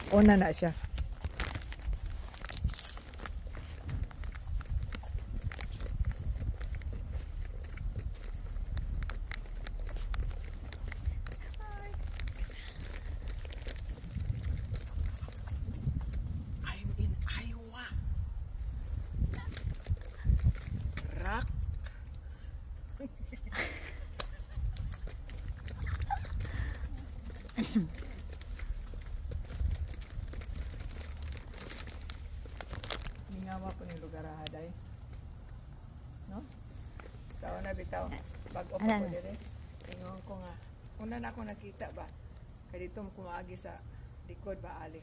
Una na siya. I'm in Iowa. Rock. Ningawa po ng lugar aday. No? Bitaw na bitaw. Bago pa ko dire. Tingnan ko nga. Una na ako nakita ba? Kaya dito mo kumaagi sa likod ba ali.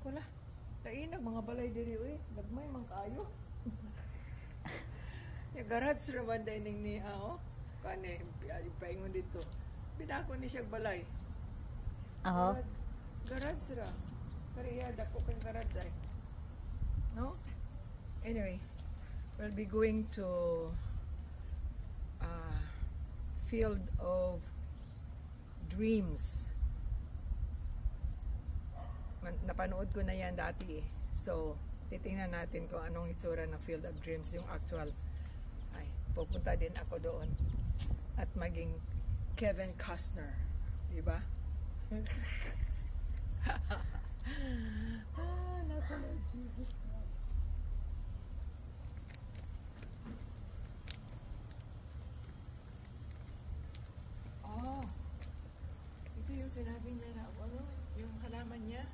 Kula. Tainag mga balay diri uy. Nagmay man kaayo. Yung garage naman dining ni ako. Kani paingon dito. Pinako ni siya balay. Oo. Garage ra. Kariya dako kang garage ay. No? Anyway, we'll be going to Field of Dreams. Napanood ko na yan dati eh. So, titingnan natin kung anong itsura ng Field of Dreams, yung actual. Ay, pupunta din ako doon. At maging Kevin Costner. Diba? Napanood Jesus. Oh, ito yung sinabi niya na ano, yung halaman niya.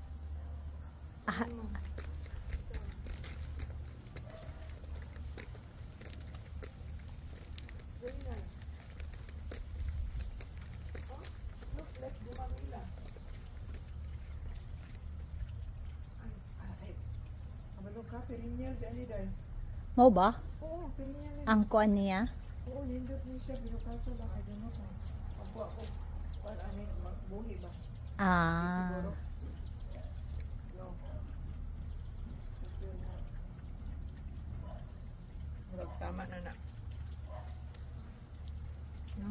Ano? Ito. Very nice. Oh, looks like bumamila. Ay. Kabalo ka, perennial gani dahil. Mo ba? Oo, perennial. Ang kuan niya? Oo, nindot niya siya. Binukaso lang. I don't know kung pagbuha ko. Ano yung magbuhi ba? Siguro. No. Murag tama na na. No?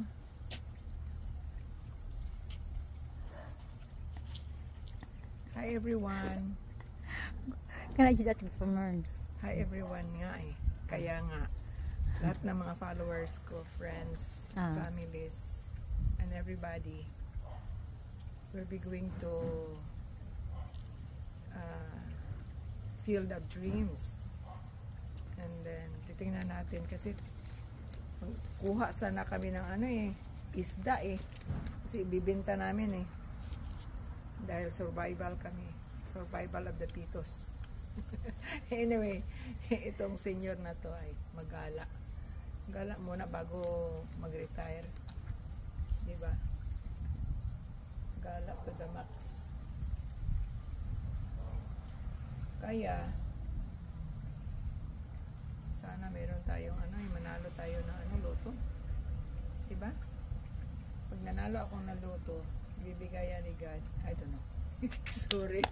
Hi everyone. Kana jud ating pamern. Hi everyone nga eh. Kaya nga, lahat ng mga followers ko, friends, families, and everybody will be going to Field of Dreams. And then, titingnan natin kasi kuha sana kami ng ano eh, isda eh. Kasi ibibenta namin eh. Dahil survival kami. Survival of the Pitos. Anyway, itong senior na to ay magala. Gala muna bago mag-retire. Diba? Gala to the max. Kaya, sana meron tayong ano, manalo tayo ng ano, loto. Diba? Pag nanalo akong na loto, bibigayan ni God. I don't know. Sorry.